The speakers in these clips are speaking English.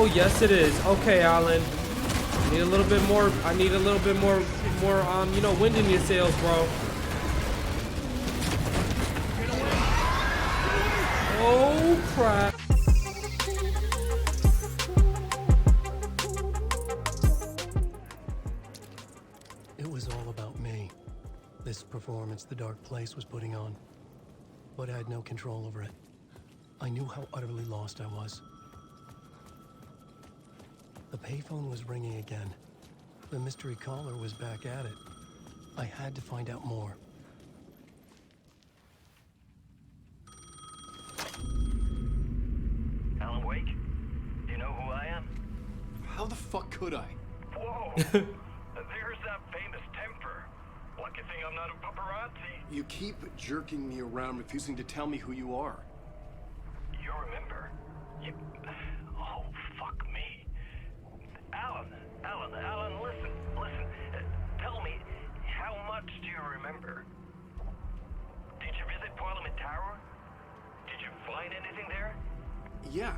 Oh, yes it is. Okay, Alan. I need a little bit more, you know, wind in your sails, bro. Oh, crap. It was all about me. This performance the dark place was putting on. But I had no control over it. I knew how utterly lost I was. The payphone was ringing again. The mystery caller was back at it. I had to find out more. Alan Wake? Do you know who I am? How the fuck could I? Whoa! There's that famous temper. Lucky thing I'm not a paparazzi. You keep jerking me around, refusing to tell me who you are. You remember? Oh, fuck me. Alan, listen. Tell me, how much do you remember? Did you visit Parliament Tower? Did you find anything there? Yeah.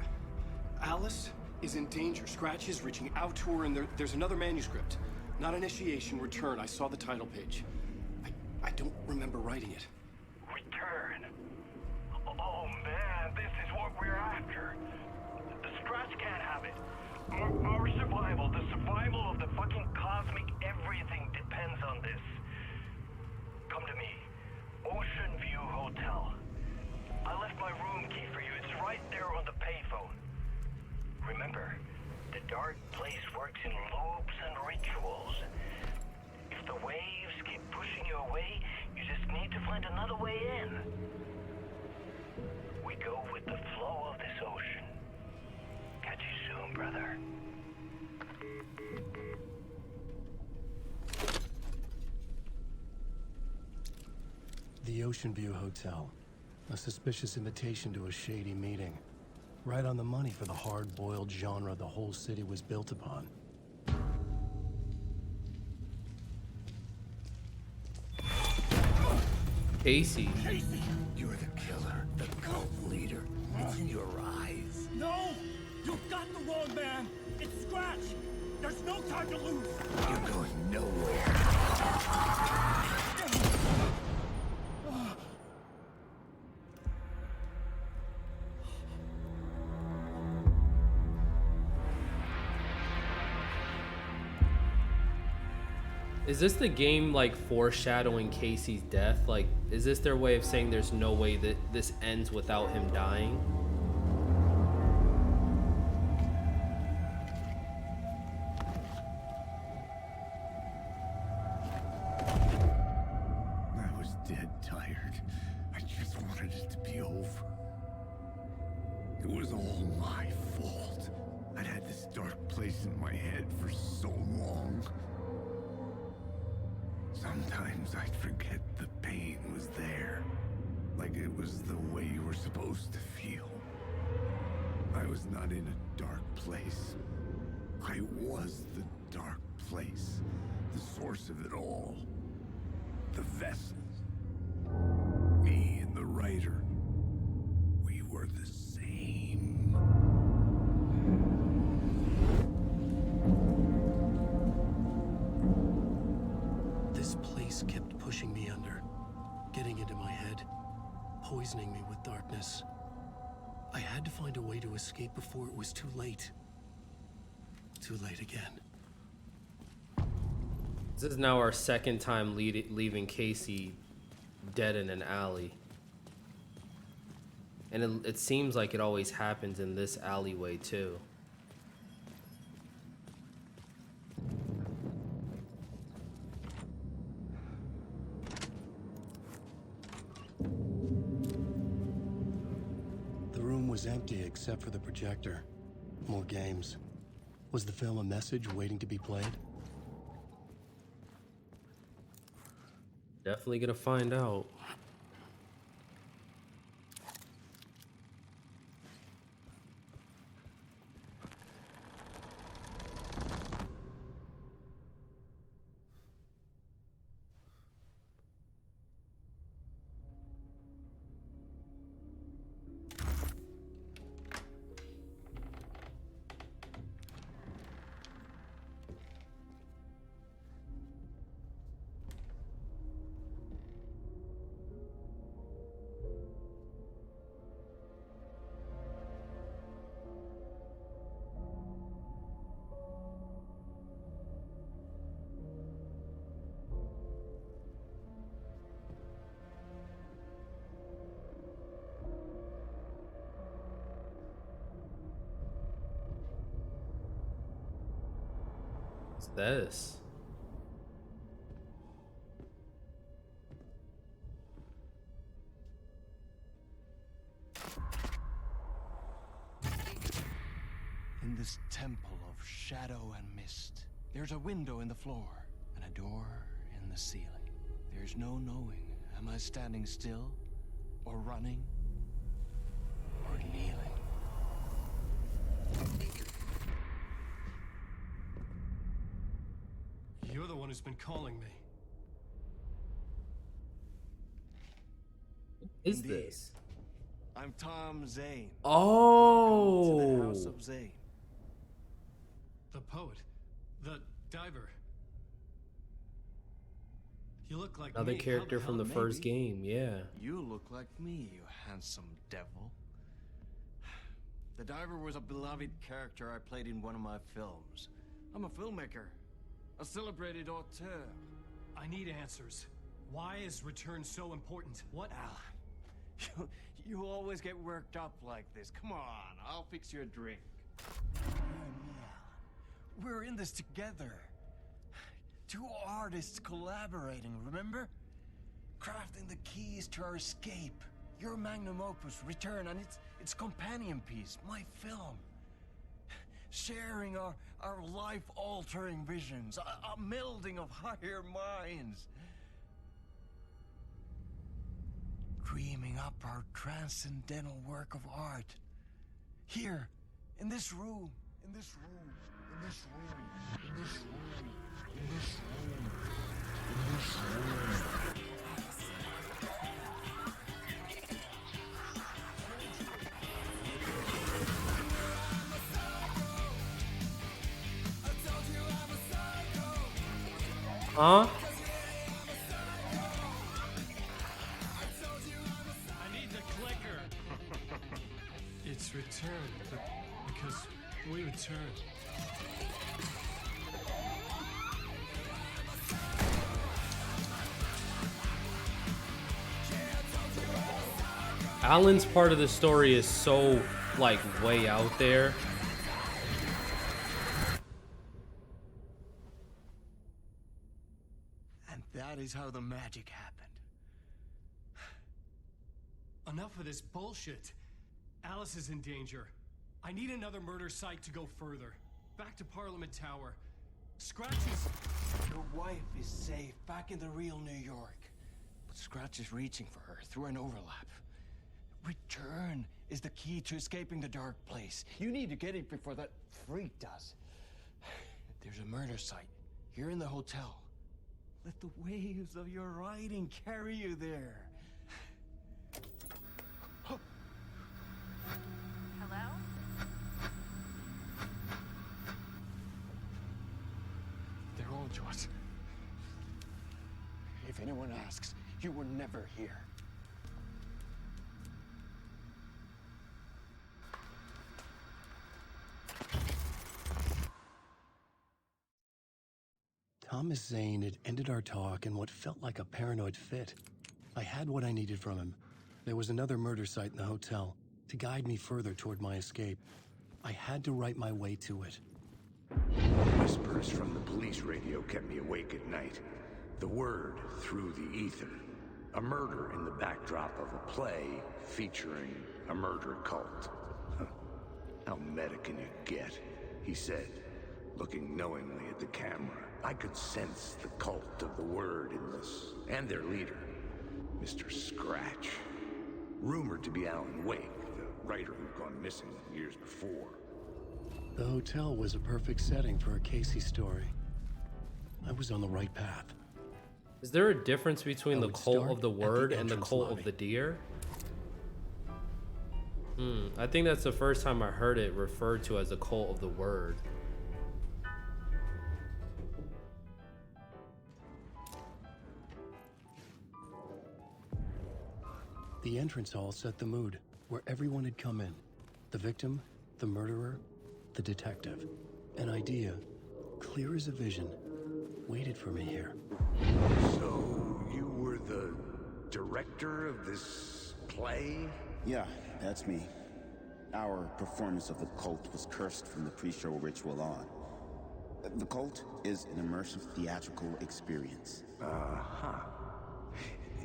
Alice is in danger. Scratch is reaching out to her, and there's another manuscript. Not initiation, return. I saw the title page. I don't remember writing it. Return? Oh, man, this is what we're after. The Scratch can't have it. Our survival, the survival of the fucking cosmic everything depends on this. Come to me. Oceanview Hotel. I left my room key for you. It's right there on the payphone. Remember, the dark place works in loops and rituals. If the waves keep pushing you away, you just need to find another way in. We go with the flow of this ocean. Catch you soon, brother. The Oceanview Hotel. A suspicious invitation to a shady meeting. Right on the money for the hard-boiled genre the whole city was built upon. Casey. Casey! You're the killer, the cult leader. It's in your eyes. No! You've got the wrong man! It's Scratch! There's no time to lose! You're going nowhere. Is this the game like foreshadowing Casey's death? Like, is this their way of saying there's no way that this ends without him dying? I was dead tired. I just wanted it to be over. It was all my fault. I'd had this dark place in my head for so long. Sometimes I'd forget the pain was there. Like it was the way you were supposed to feel. I was not in a dark place. I was the dark place. The source of it all. The vessel. Me and the writer. We were the same. This place kept pushing me under, getting into my head, poisoning me with darkness. I had to find a way to escape before it was too late. Too late again. This is now our second time leaving Casey dead in an alley. And it seems like it always happens in this alleyway too. The room was empty except for the projector. More games. Was the film a message waiting to be played? Definitely gonna find out. What's this? In this temple of shadow and mist, there's a window in the floor and a door in the ceiling. There's no knowing, am I standing still, or running, or kneeling? You're the one who's been calling me. Is Indeed. this? I'm Tom Zane. Oh. Welcome to the House of Zane. The poet. The diver. You look like Another me. character from the maybe. first game, yeah. You look like me, you handsome devil. The diver was a beloved character I played in one of my films. I'm a filmmaker, a celebrated auteur. I need answers. Why is return so important? What? Al, you always get worked up like this. Come on, I'll fix you a drink. We're in this together. Two artists collaborating, remember? Crafting the keys to our escape. Your magnum opus, Return, and its companion piece, my film. Sharing our life-altering visions, a melding of higher minds. Dreaming up our transcendental work of art. Here, in this room, in this room, in this room, in this room, in this room, in this room. Huh? I need the clicker. It's return. Because we return. Alan's part of the story is so, like, way out there. And that is how the magic happened. Enough of this bullshit. Alice is in danger. I need another murder site to go further. Back to Parliament Tower. Scratch is... Your wife is safe, back in the real New York. But Scratch is reaching for her through an overlap. Return is the key to escaping the dark place. You need to get it before that freak does. There's a murder site here in the hotel. Let the waves of your writing carry you there. Hello? They're on to us. If anyone asks, you were never here. Thomas Zane had ended our talk in what felt like a paranoid fit. I had what I needed from him. There was another murder site in the hotel to guide me further toward my escape. I had to write my way to it. Whispers from the police radio kept me awake at night. The word through the ether. A murder in the backdrop of a play featuring a murder cult. How meta can you get? He said, looking knowingly at the camera. I could sense the cult of the word in this, and their leader, Mr. Scratch. Rumored to be Alan Wake, the writer who'd gone missing years before. The hotel was a perfect setting for a Casey story. I was on the right path. Is there a difference between I the would cult start of the at the word and the entrance cult lobby. of the deer? I think that's the first time I heard it referred to as the cult of the word. The entrance hall set the mood, where everyone had come in. The victim, the murderer, the detective. An idea, clear as a vision, waited for me here. So, you were the director of this play? Yeah, that's me. Our performance of the cult was cursed from the pre-show ritual on. The cult is an immersive theatrical experience.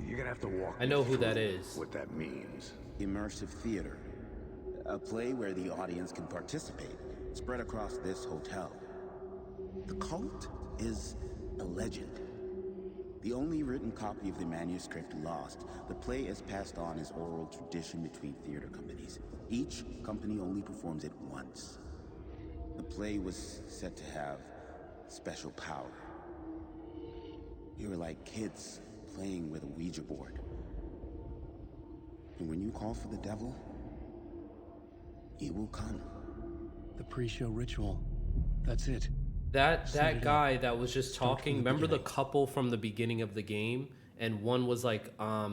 You're gonna have to walk I know me who that through is. what that means. Immersive theater. A play where the audience can participate, spread across this hotel. The cult is a legend. The only written copy of the manuscript lost, the play is passed on as oral tradition between theater companies. Each company only performs it once. The play was said to have special power. You were like kids playing with a Ouija board. And when you call for the devil, he will come. The pre-show ritual. That's it. That guy that was just talking, remember the couple from the beginning of the game? And one was like, I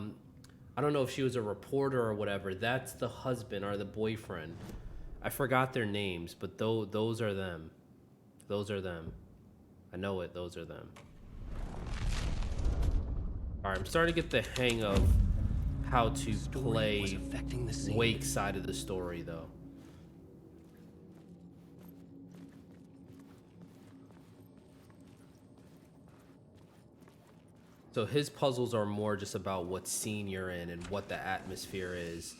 don't know if she was a reporter or whatever. That's the husband or the boyfriend. I forgot their names, but those are them. Those are them. I know it, those are them. Alright, I'm starting to get the hang of how to play Wake's side of the story, though. So his puzzles are more just about what scene you're in and what the atmosphere is,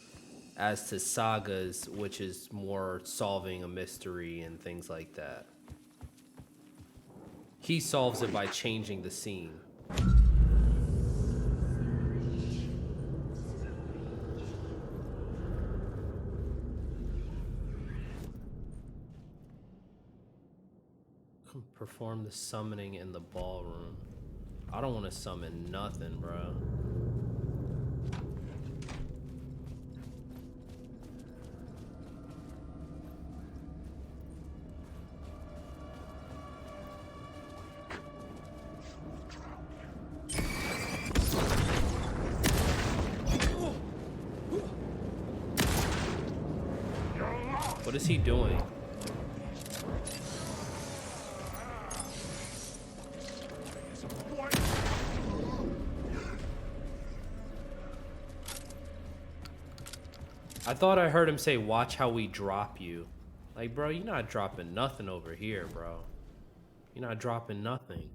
as to Saga's, which is more solving a mystery and things like that. He solves it by changing the scene. Perform the summoning in the ballroom. I don't want to summon nothing, bro. What is he doing? I thought I heard him say, watch how we drop you. Like, bro, you're not dropping nothing over here, bro. You're not dropping nothing.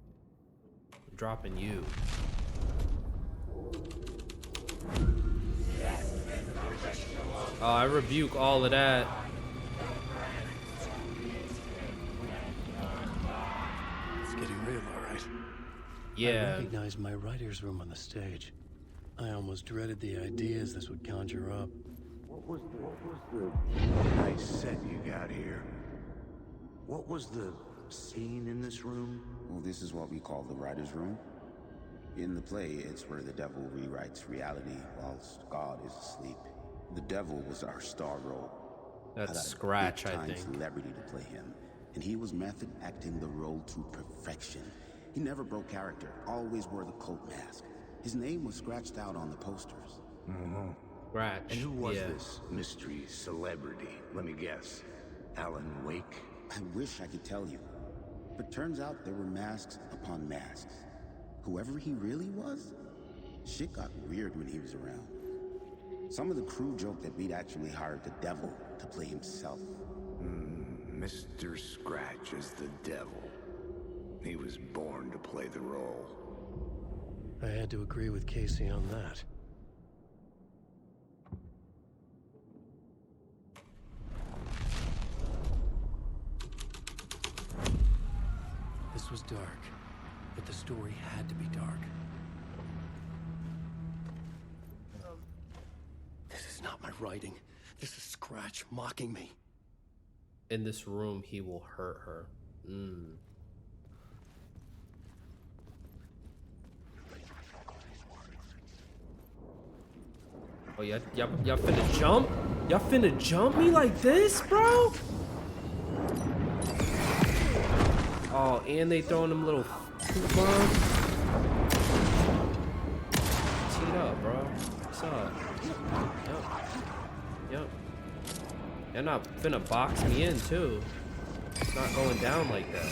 I'm dropping you. Oh, I rebuke all of that. It's getting real, all right. Yeah. I recognized my writer's room on the stage. I almost dreaded the ideas this would conjure up. What was the nice set you got here? What was the scene in this room? Well, this is what we call the writer's room. In the play, it's where the devil rewrites reality whilst God is asleep. The devil was our star role. That's Scratch, I think. Celebrity to play him, and he was method acting the role to perfection. He never broke character, always wore the cult mask. His name was scratched out on the posters. Mm-hmm. Scratch. And who was this mystery celebrity? Let me guess. Alan Wake? I wish I could tell you, but turns out there were masks upon masks. Whoever he really was, shit got weird when he was around. Some of the crew joked that we'd actually hired the devil to play himself. Mr. Scratch is the devil. He was born to play the role. I had to agree with Casey on that. This was dark, but the story had to be dark. This is not my writing. This is Scratch mocking me. In this room, he will hurt her. Oh, y'all finna jump? Y'all finna jump me like this, bro? Oh, and they throwing them little poop bombs. Teed up, bro. What's up? Yep. They're not finna box me in, too. It's not going down like that.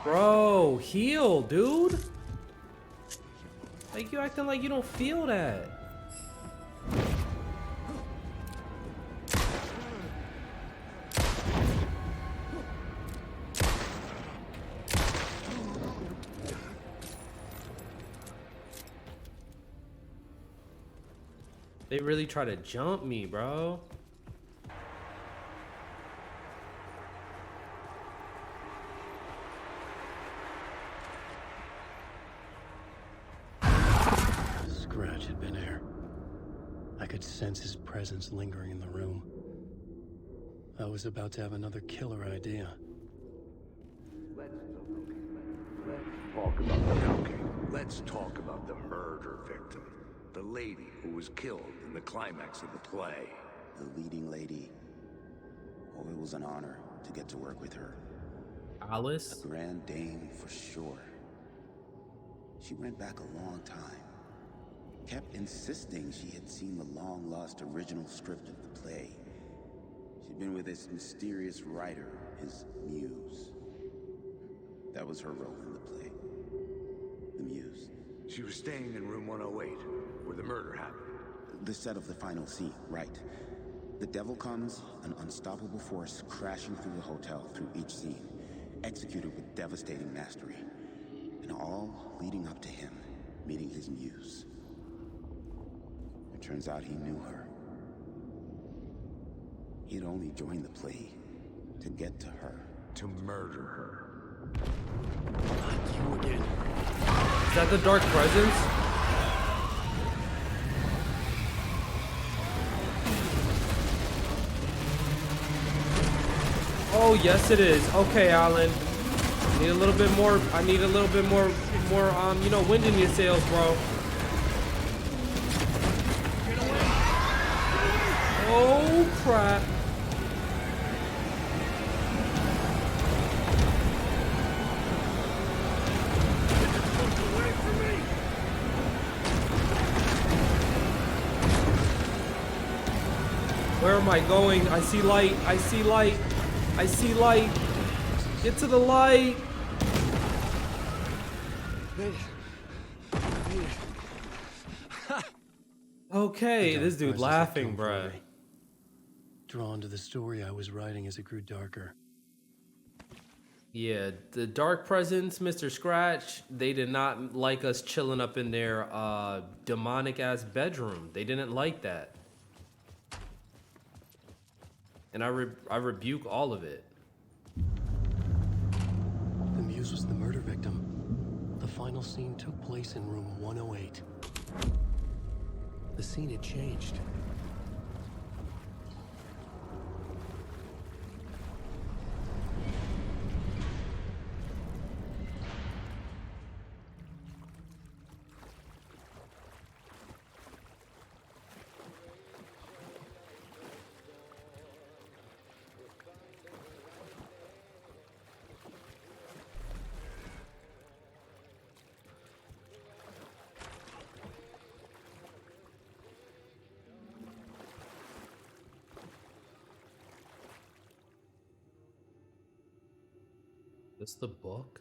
Bro, heal, dude. Like, you acting like you don't feel that. They really try to jump me, bro. Scratch had been there. I could sense his presence lingering in the room. I was about to have another killer idea. Let's talk about the murder victim. The lady who was killed in the climax of the play. The leading lady. Oh, it was an honor to get to work with her. Alice? A grand dame for sure. She went back a long time. Kept insisting she had seen the long-lost original script of the play. She'd been with this mysterious writer, his muse. That was her role in the play. The muse. She was staying in room 108, where the murder happened. The set of the final scene, right. The devil comes, an unstoppable force crashing through the hotel through each scene, executed with devastating mastery, and all leading up to him meeting his muse. It turns out he knew her. He had only joined the play to get to her. To murder her. Not you again. Is that the Dark Presence? Oh, yes it is. Okay, Alan. I need a little bit more, you know, wind in your sails, bro. Oh, crap. Where am I going? I see light. I see light. I see light. Get to the light. Okay, this dude laughing, bruh. Drawn to the story I was writing as it grew darker. Yeah, the Dark Presence, Mr. Scratch, they did not like us chilling up in their demonic ass bedroom. They didn't like that. And I rebuke all of it. The muse was the murder victim. The final scene took place in room 108. The scene had changed. This the book?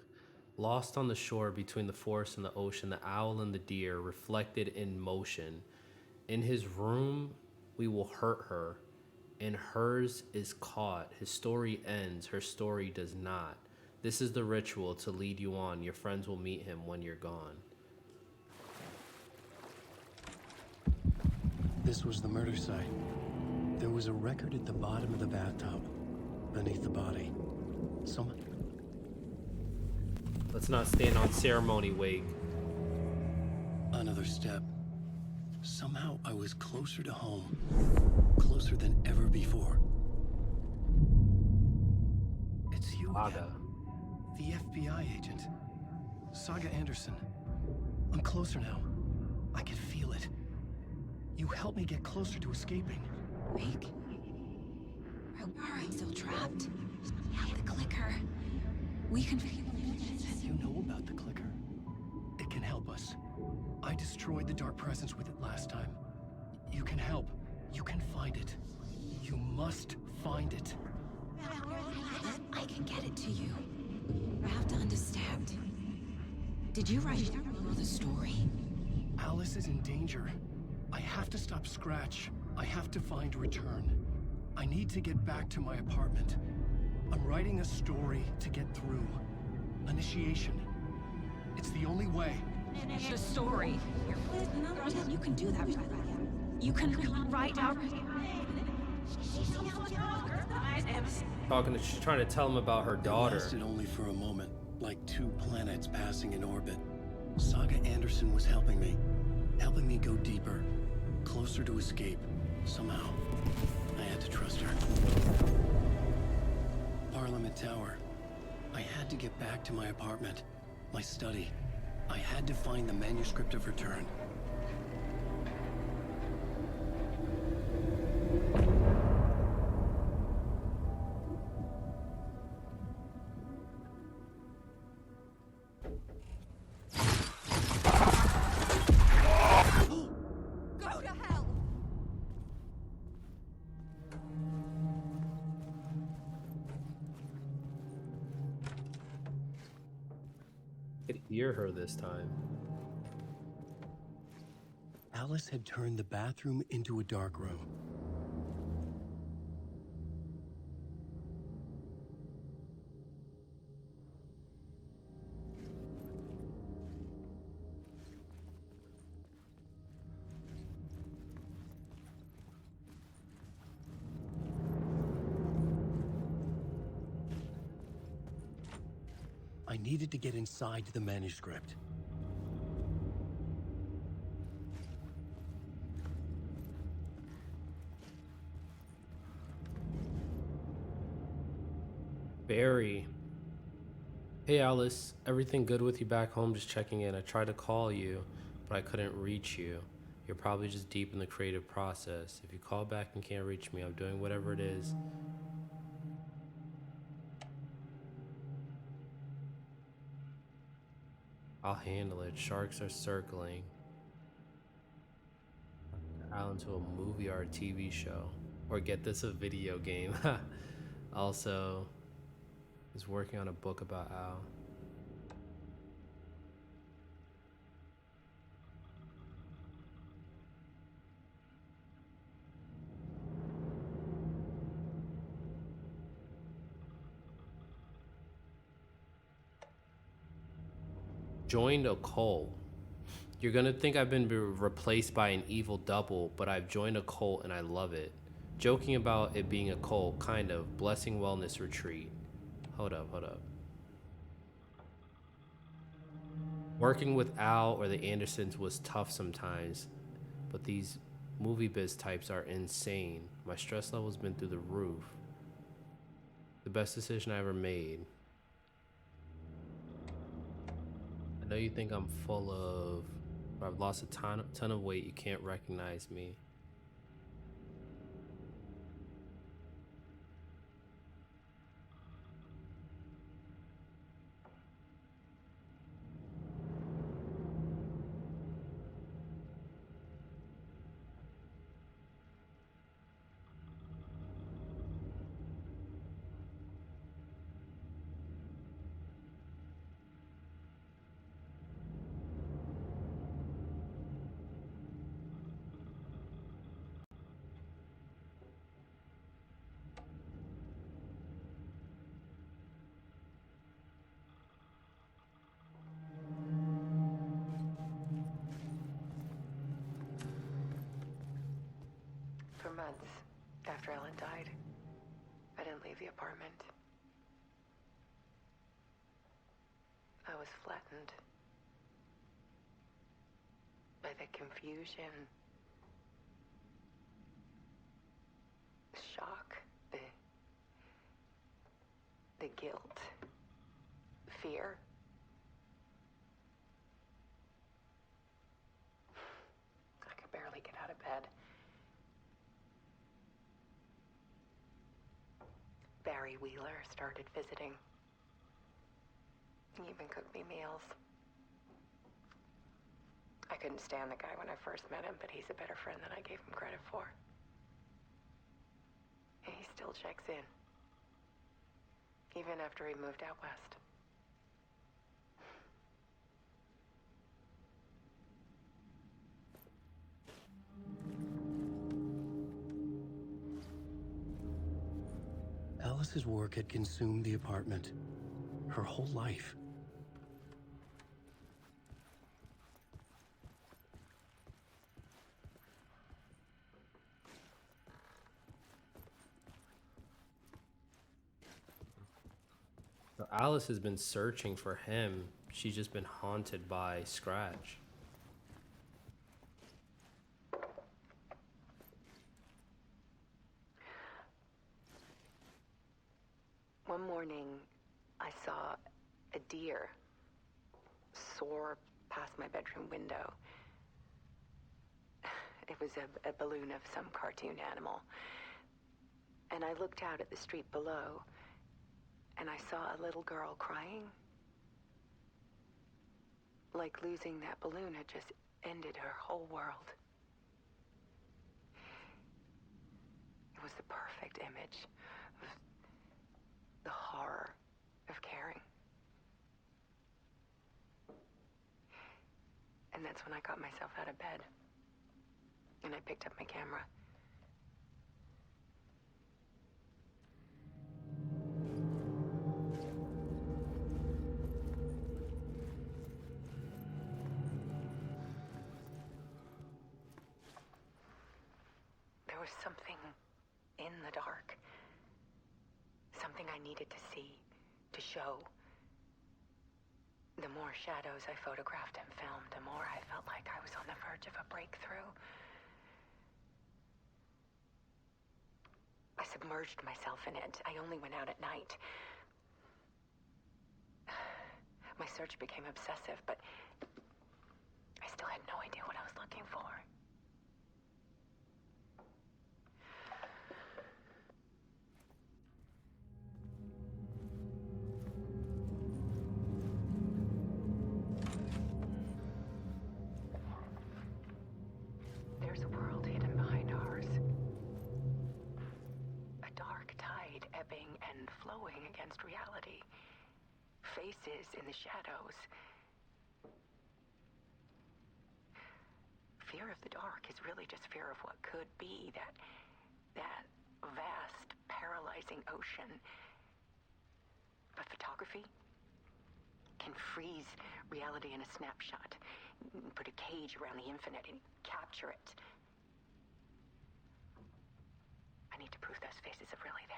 Lost on the shore between the forest and the ocean, the owl and the deer, reflected in motion. In his room, we will hurt her, and hers is caught. His story ends, her story does not. This is the ritual to lead you on. Your friends will meet him when you're gone. This was the murder site. There was a record at the bottom of the bathtub, beneath the body. Someone... Let's not stand on ceremony, Wake. Another step. Somehow I was closer to home. Closer than ever before. It's you again. The FBI agent. Saga Anderson. I'm closer now. I can feel it. You helped me get closer to escaping. Wake? Are I still trapped? The clicker. We can feel it. You know about the clicker. It can help us. I destroyed the Dark Presence with it last time. You can help. You can find it. You must find it. I can get it to you. I have to understand. Did you write the story? Alice is in danger. I have to stop Scratch. I have to find Return. I need to get back to my apartment. I'm writing a story to get through. Initiation. It's the only way. The story. You can do that. You can write out. She's trying to tell him about her It daughter. lasted only for a moment, like two planets passing in orbit. Saga Anderson was helping me go deeper, closer to escape. Somehow, I had to trust her. Parliament Tower. I had to get back to my apartment, my study. I had to find the manuscript of Return. Go to hell! I could hear her this time. Alice had turned the bathroom into a dark room. I needed to get inside the manuscript. Barry. Hey Alice, everything good with you back home? Just checking in. I tried to call you, but I couldn't reach you. You're probably just deep in the creative process. If you call back and can't reach me, I'm doing whatever it is. I'll handle it. Sharks are circling. Out into a movie or a TV show. Or get this, a video game. Also, is working on a book about Al. Joined a cult. You're gonna think I've been replaced by an evil double, but I've joined a cult and I love it. Joking about it being a cult, kind of. Blessing Wellness Retreat. Hold up. Working with Al or the Andersons was tough sometimes, but these movie biz types are insane. My stress level's been through the roof. The best decision I ever made. I know you think I'm full of... I've lost a ton of weight. You can't recognize me. For months after Ellen died, I didn't leave the apartment. I was flattened by the confusion, the shock, the guilt, fear. I could barely get out of bed. Barry Wheeler started visiting. He even cooked me meals. I couldn't stand the guy when I first met him, but he's a better friend than I gave him credit for. And he still checks in, even after he moved out west. Alice's work had consumed the apartment. Her whole life. So Alice has been searching for him. She's just been haunted by Scratch. One morning, I saw a deer soar past my bedroom window. It was a balloon of some cartoon animal. And I looked out at the street below, and I saw a little girl crying. Like losing that balloon had just ended her whole world. It was the perfect image of the horror of caring. And that's when I got myself out of bed. And I picked up my camera. There was something in the dark. Something I needed to see, to show. The more shadows I photographed and filmed, the more I felt like I was on the verge of a breakthrough. I submerged myself in it. I only went out at night. My search became obsessive, but I still had no idea what I was looking for. There's a world hidden behind ours. A dark tide ebbing and flowing against reality. Faces in the shadows. Fear of the dark is really just fear of what could be, that vast, paralyzing ocean. But photography can freeze reality in a snapshot. Put a cage around the infinite and capture it. I need to prove those faces are really there.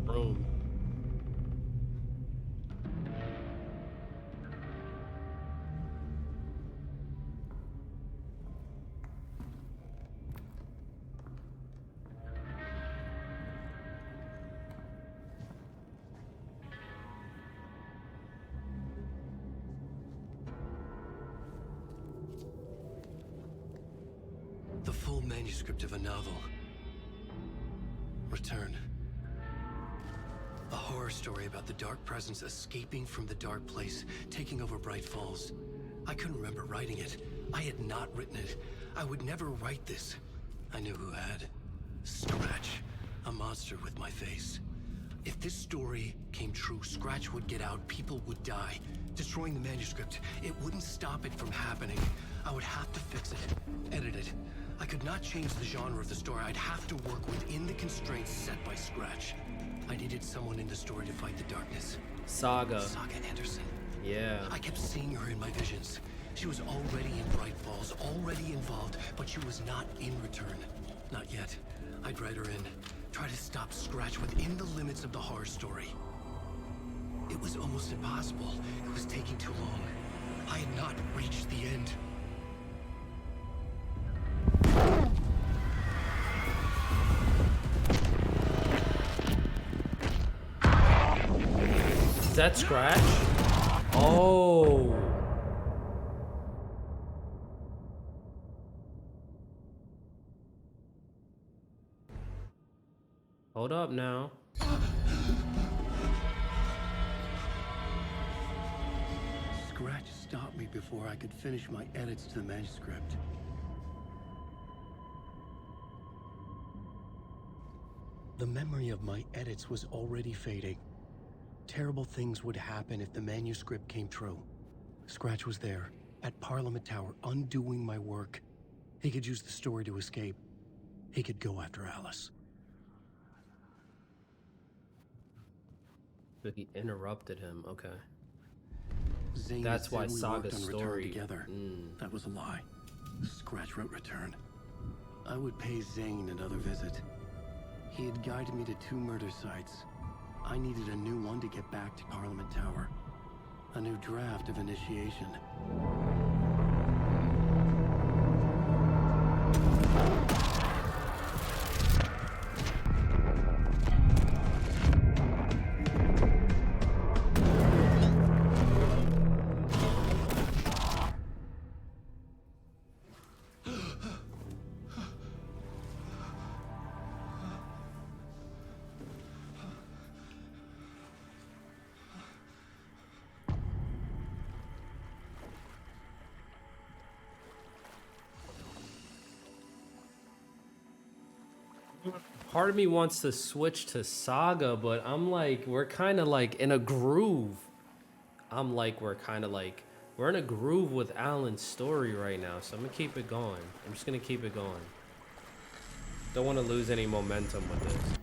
Room. The full manuscript of a novel. Return. A horror story about the dark presence escaping from the dark place, taking over Bright Falls. I couldn't remember writing it. I had not written it. I would never write this. I knew who had. Scratch. A monster with my face. If this story came true, Scratch would get out, people would die. Destroying the manuscript, it wouldn't stop it from happening. I would have to fix it, edit it. I could not change the genre of the story. I'd have to work within the constraints set by Scratch. I needed someone in the story to fight the darkness. Saga. Saga Anderson. Yeah. I kept seeing her in my visions. She was already in Bright Falls, already involved, but she was not in Return. Not yet. I'd write her in. Try to stop Scratch within the limits of the horror story. It was almost impossible. It was taking too long. I had not reached the end. Is that Scratch? Oh. Hold up now. Scratch stopped me before I could finish my edits to the manuscript. The memory of my edits was already fading. Terrible things would happen if the manuscript came true. Scratch was there, at Parliament Tower, undoing my work. He could use the story to escape. He could go after Alice. But he interrupted him. Okay. Zane That's why said we Saga's worked on Return story. together. That was a lie. Scratch wrote Return. I would pay Zane another visit. He had guided me to 2 murder sites. I needed a new one to get back to Parliament Tower. A new draft of initiation. Part of me wants to switch to Saga, but I'm like, we're kind of like in a groove. We're in a groove with Alan's story right now, so I'm gonna keep it going. I'm just gonna keep it going. Don't want to lose any momentum with this.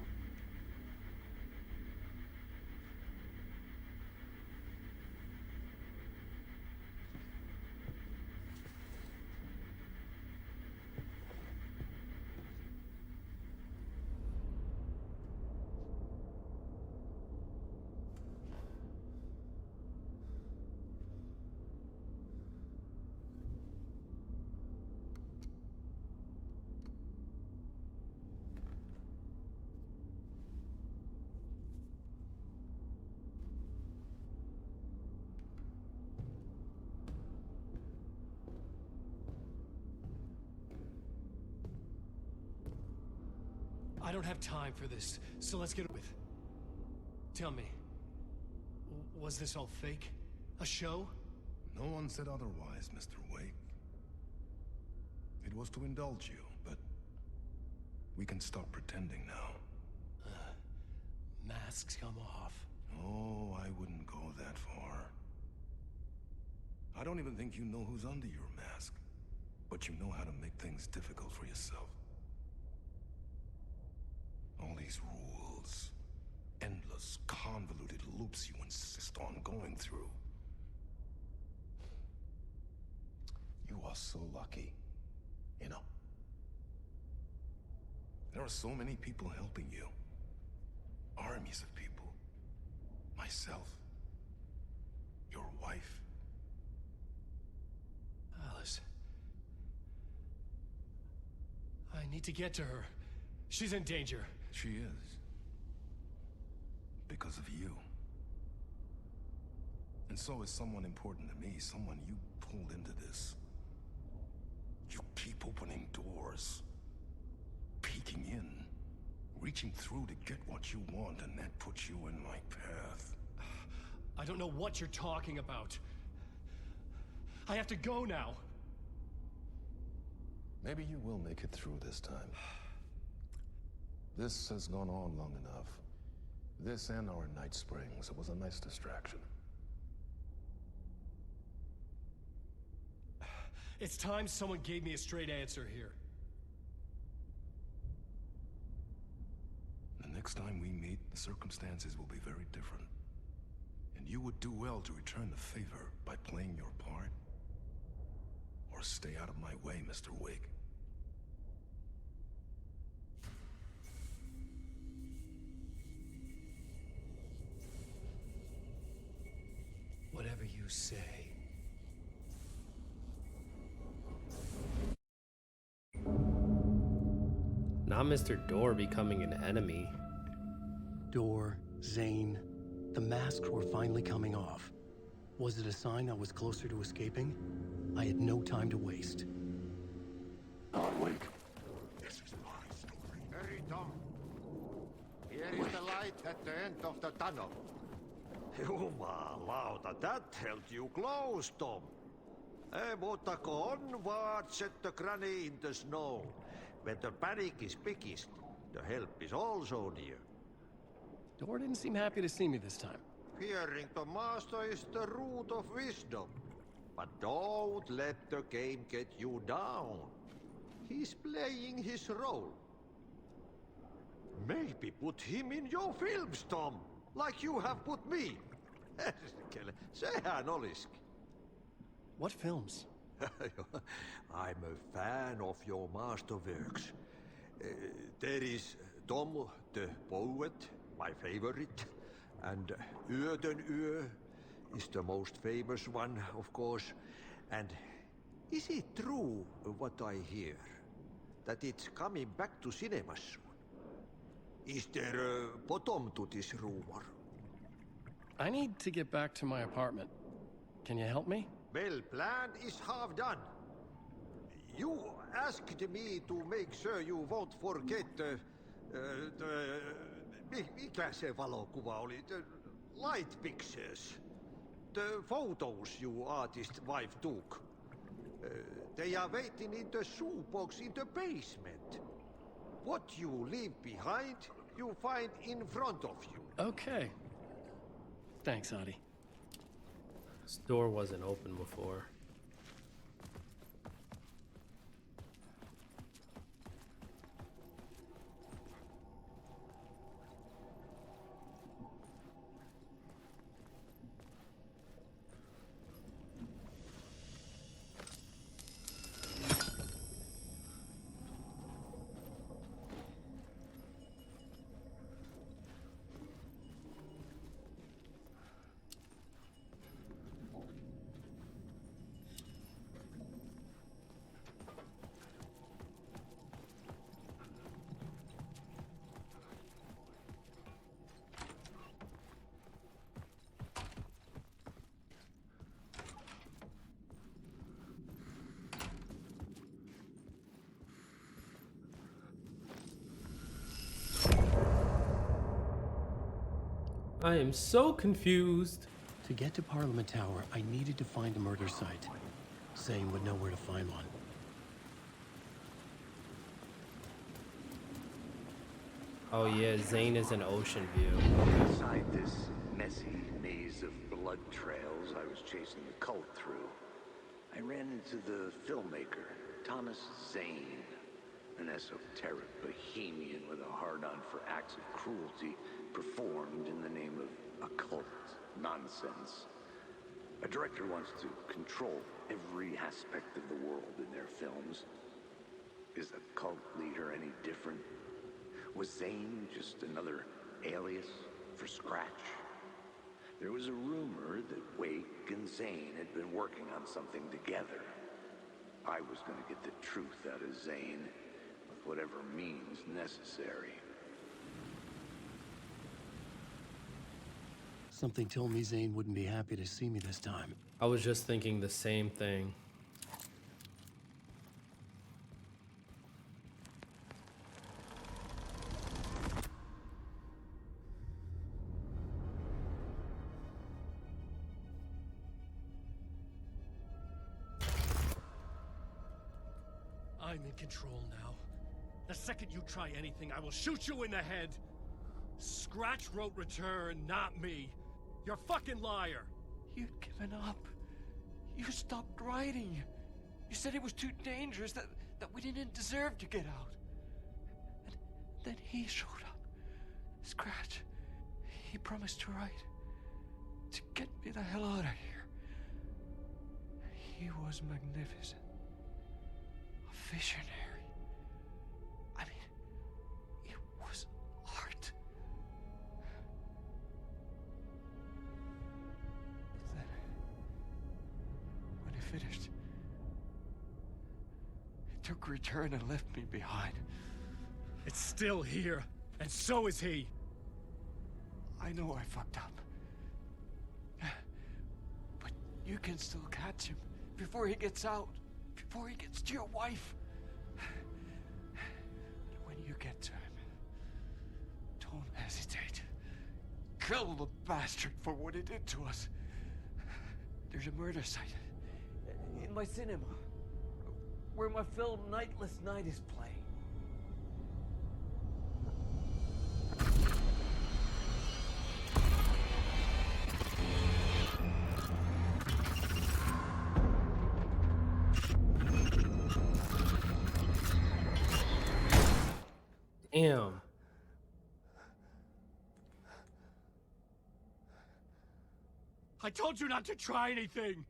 I don't have time for this, so let's get with. Tell me, was this all fake? A show? No one said otherwise, Mr. Wake. It was to indulge you, but we can stop pretending now. Masks come off. Oh, I wouldn't go that far. I don't even think you know who's under your mask, but you know how to make things difficult for yourself. All these rules, endless, convoluted loops you insist on going through. You are so lucky, you know. There are so many people helping you. Armies of people. Myself. Your wife. Alice. I need to get to her. She's in danger. She is. Because of you. And so is someone important to me, someone you pulled into this. You keep opening doors. Peeking in. Reaching through to get what you want, and that puts you in my path. I don't know what you're talking about. I have to go now. Maybe you will make it through this time. This has gone on long enough. This and our night springs. It was a nice distraction. It's time someone gave me a straight answer here. The next time we meet, the circumstances will be very different. And you would do well to return the favor by playing your part. Or stay out of my way, Mr. Wake. Whatever you say. Not Mr.Door becoming an enemy. Door, Zane, the masks were finally coming off. Was it a sign I was closer to escaping? I had no time to waste. Wake. This is my story. Very dumb. Here is the light at the end of the tunnel. Jumalauta, that held you close, Tom. Mutta onward, set the granny in the snow. When the panic is biggest, the help is also near. Door didn't seem happy to see me this time. Fearing the master is the root of wisdom. But don't let the game get you down. He's playing his role. Maybe put him in your films, Tom, like you have put me. Sehän olisikin. What films? I'm a fan of your masterworks. There is Tom the Poet, my favorite, and Öden Ö is the most famous one, of course. And is it true what I hear? That it's coming back to cinemas soon? Is there a bottom to this rumor? I need to get back to my apartment. Can you help me? Well, plan is half done. You asked me to make sure you won't forget mikä se valokuva oli? The light pictures. The photos you artist wife took. They are waiting in the shoebox in the basement. What you leave behind, you find in front of you. Okay. Thanks, Adi. This door wasn't open before. I am so confused. To get to Parliament Tower, I needed to find a murder site. Zane would know where to find one. Oh yeah, Zane is in Oceanview. Inside this messy maze of blood trails I was chasing the cult through, I ran into the filmmaker, Thomas Zane, an esoteric bohemian with a hard-on for acts of cruelty performed in the name of occult nonsense. A director wants to control every aspect of the world in their films. Is a cult leader any different? Was Zane just another alias for Scratch? There was a rumor that Wake and Zane had been working on something together. I was going to get the truth out of Zane with whatever means necessary. Something told me Zane wouldn't be happy to see me this time. I was just thinking the same thing. I'm in control now. The second you try anything, I will shoot you in the head. Scratch wrote Return, not me. You're a fucking liar. You'd given up. You stopped writing. You said it was too dangerous, that we didn't deserve to get out. And then he showed up. Scratch. He promised to write. To get me the hell out of here. He was magnificent. A visionary. I mean, it was art. But then, when he finished, he took Return and left me behind. It's still here, and so is he. I know I fucked up. But you can still catch him before he gets out, before he gets to your wife. And when you get to him, don't hesitate. kill the bastard for what he did to us. There's a murder site in my cinema where my film Nightless Night is playing. Damn. I told you not to try anything!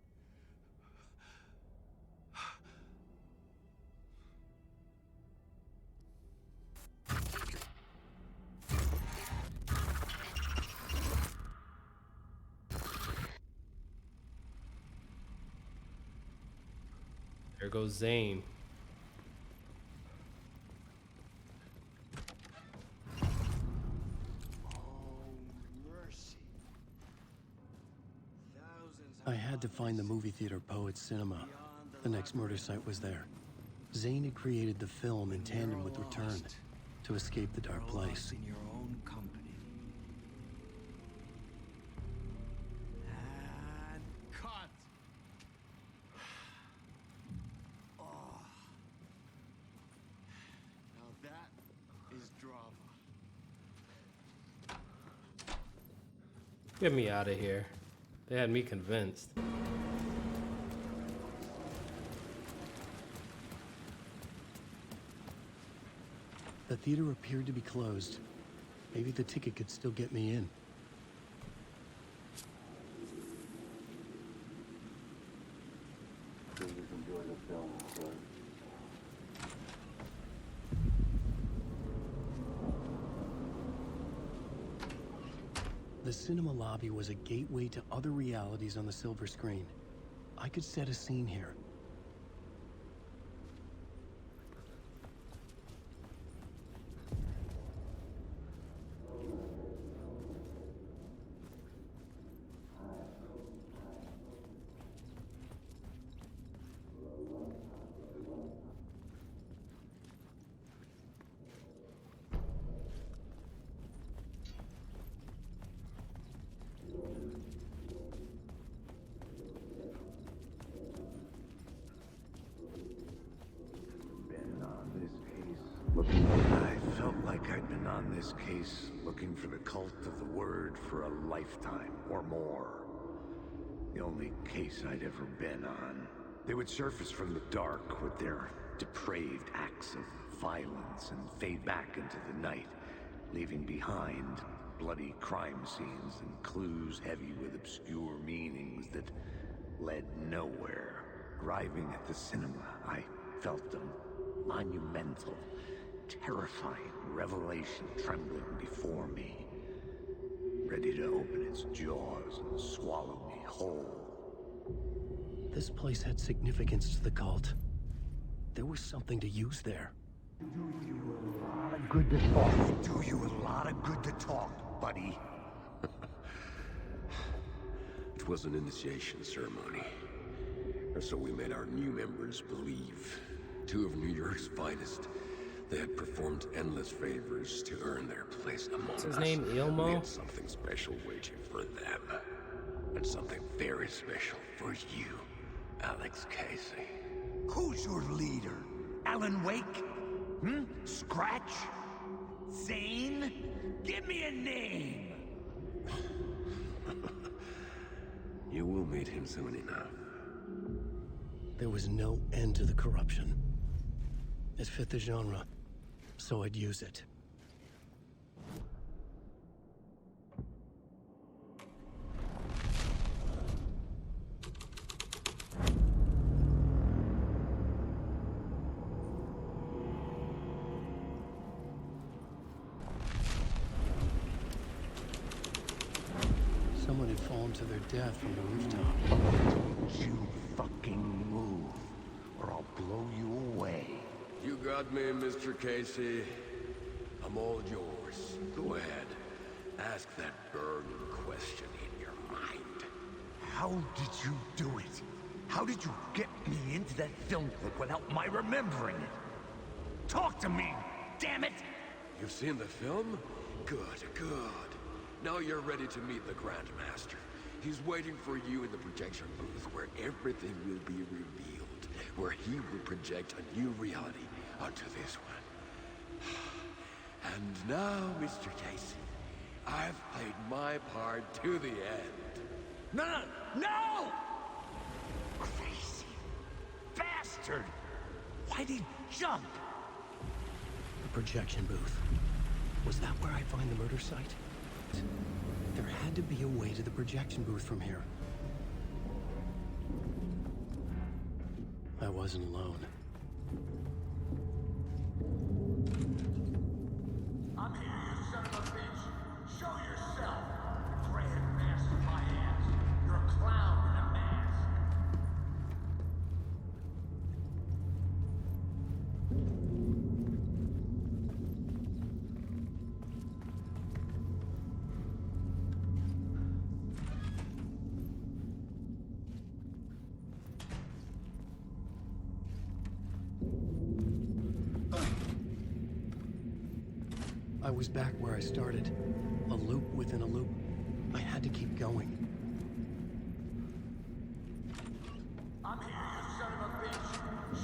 There goes Zane. I had to find the movie theater Poet Cinema. The next murder site was there. Zane had created the film in tandem with Return to escape the dark place. In your own company. And cut. Oh. Now that is drama. Get me out of here. They had me convinced. The theater appeared to be closed. Maybe the ticket could still get me in. The cinema lobby was a gateway to other realities on the silver screen. I could set a scene here. I felt like I'd been on this case looking for the cult of the word for a lifetime or more. The only case I'd ever been on. They would surface from the dark with their depraved acts of violence and fade back into the night, leaving behind bloody crime scenes and clues heavy with obscure meanings that led nowhere. Arriving at the cinema, I felt a monumental, terrifying revelation trembling before me, ready to open its jaws and swallow me whole. This place had significance to the cult. There was something to use there. Do you a lot of good to talk. Do you a lot of good to talk, buddy. It was an initiation ceremony. Or so we made our new members believe. Two of New York's finest. They had performed endless favors to earn their place among us. What's his name, Ilmo? We had something special waiting for them. And something very special for you, Alex Casey. Who's your leader? Alan Wake? Scratch? Zane? Give me a name! You will meet him soon enough. There was no end to the corruption. It fit the genre, so I'd use it. Someone had fallen to their death from the rooftop. Don't you fucking move, or I'll blow you away. You got me, Mr. Casey. I'm all yours. Go ahead. Ask that burning question in your mind. How did you do it? How did you get me into that film clip without my remembering it? Talk to me, damn it! You've seen the film? Good, good. Now you're ready to meet the Grandmaster. He's waiting for you in the projection booth where everything will be revealed, where he will project a new reality onto this one. And now, Mr. Casey, I've played my part to the end. No! No! Crazy bastard! Why'd he jump? The projection booth. Was that where I'd find the murder site? There had to be a way to the projection booth from here. I wasn't alone. I'm here, you son of a bitch! Show yourself! The grand master of my ass! You're a clown in a mask! I was back where I started. A loop within a loop. I had to keep going. I'm here, you son of a bitch!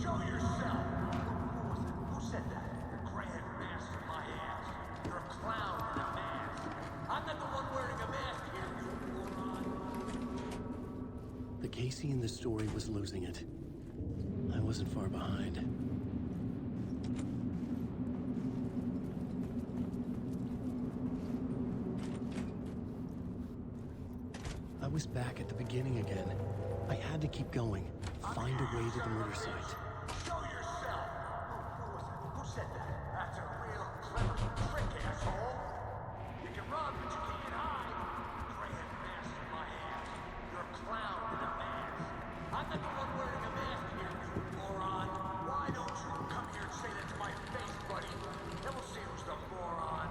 Show yourself! Who was it? Who said that? The grand master of my ass! You're a clown in a mask! I'm not the one wearing a mask here, you moron! The Casey in the story was losing it. I wasn't far behind. I was back at the beginning again. I had to keep going. Find a way to the murder site. Show yourself! Who was it? Who said that? That's a real clever trick, asshole! You can run, but you can't hide! Grand master of my ass! You're a clown in a mask! I'm not the one wearing a mask here, you moron! Why don't you come here and say that to my face, buddy? Then we'll see who's the moron!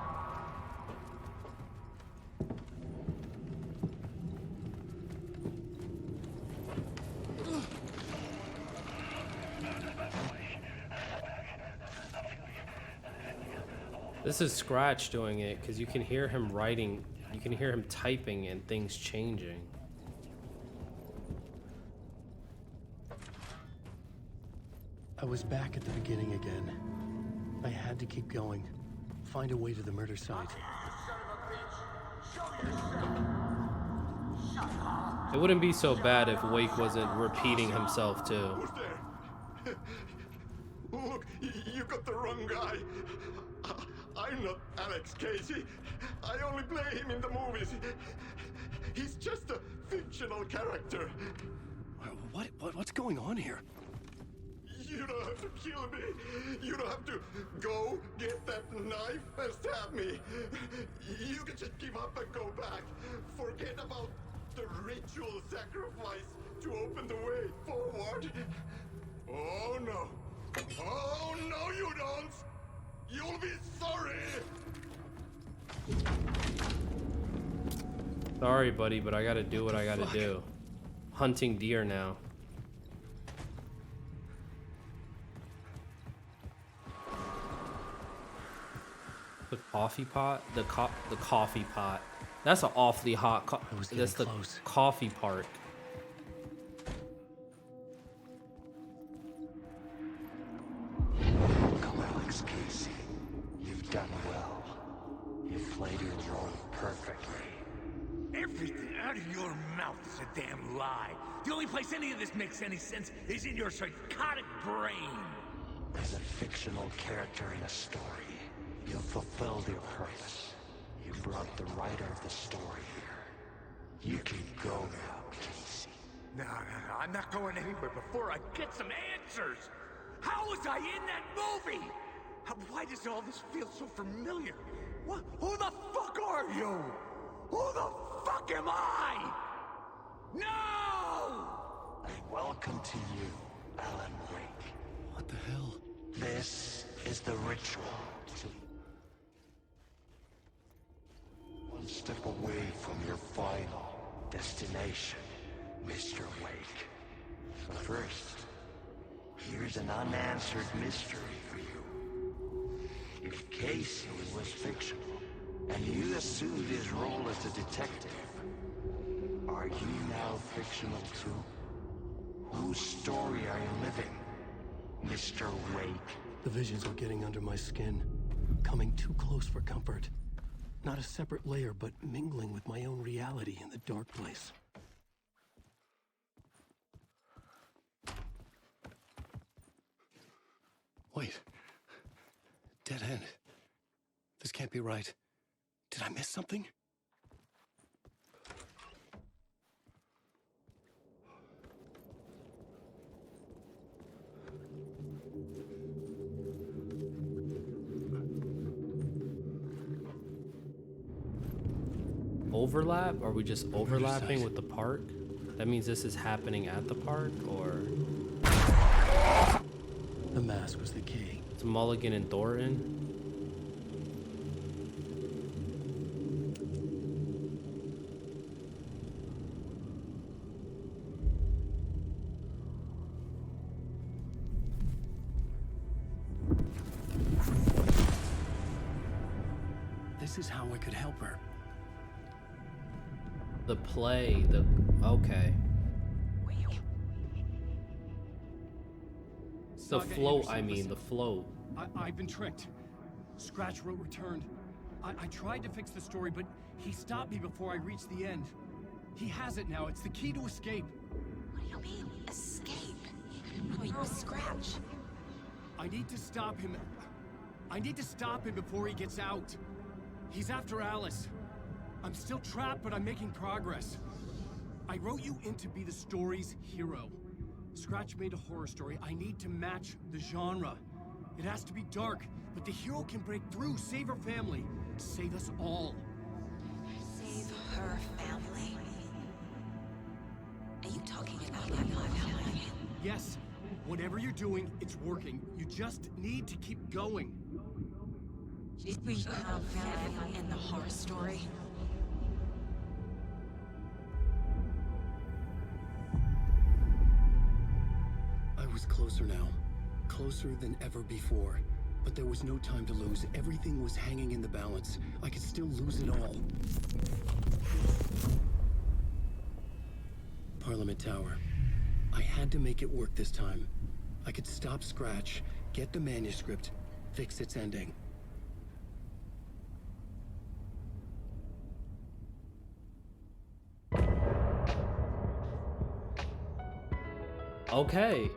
This is Scratch doing it because you can hear him writing, you can hear him typing and things changing. I was back at the beginning again. I had to keep going. Find a way to the murder site. It wouldn't be so bad if Wake wasn't repeating himself too. Who's there? Look, you got the wrong guy. I'm not Alex Casey. I only play him in the movies. He's just a fictional character. What's going on here? You don't have to kill me. You don't have to go get that knife and stab me. You can just give up and go back. Forget about the ritual sacrifice to open the way forward. Oh no. Oh no, you don't. You'll be sorry. Sorry, buddy, but I gotta do what I gotta do. Hunting deer now. The coffee pot? The coffee pot. That's an awfully hot that's the close. coffee part. Welcome, Alex Casey. You've done well. You've played your role perfectly. Everything out of your mouth is a damn lie. The only place any of this makes any sense is in your psychotic brain. As a fictional character in a story, you've fulfilled your purpose. You brought the writer of the story here. You can go now, Casey. No, I'm not going anywhere before I get some answers. How was I in that movie? Why does all this feel so familiar? What? Who the fuck are you? Who the fuck am I? No! Welcome to you, Alan Wake. What the hell? This is the ritual. One step away from your final destination, Mr. Wake. But first, here's an unanswered mystery for you. If Casey was fictional, And you assumed his role as a detective. Are you now fictional too? Whose story are you living, Mr. Wake? The visions are getting under my skin, coming too close for comfort. Not a separate layer, but mingling with my own reality in the dark place. Wait. Dead end. This can't be right. Did I miss something? Overlap? Are we just overlapping with the park? That means this is happening at the park, or? The mask was the key. It's Mulligan and Thornton. This is how I could help her. The play, okay. The float, I mean, the float. I've been tricked. Scratch wrote returned. I tried to fix the story, but he stopped me before I reached the end. He has it now. It's the key to escape. What do you mean, escape? You're a Scratch. I need to stop him. I need to stop him before he gets out. He's after Alice. I'm still trapped, but I'm making progress. I wrote you in to be the story's hero. Scratch made a horror story. I need to match the genre. It has to be dark, but the hero can break through, save her family, save us all. Save her family? Are you talking about my family? Yes. Whatever you're doing, it's working. You just need to keep going. We have family in the horror story. I was closer now. Closer than ever before. But there was no time to lose. Everything was hanging in the balance. I could still lose it all. Parliament Tower. I had to make it work this time. I could stop Scratch, get the manuscript, fix its ending. Okay.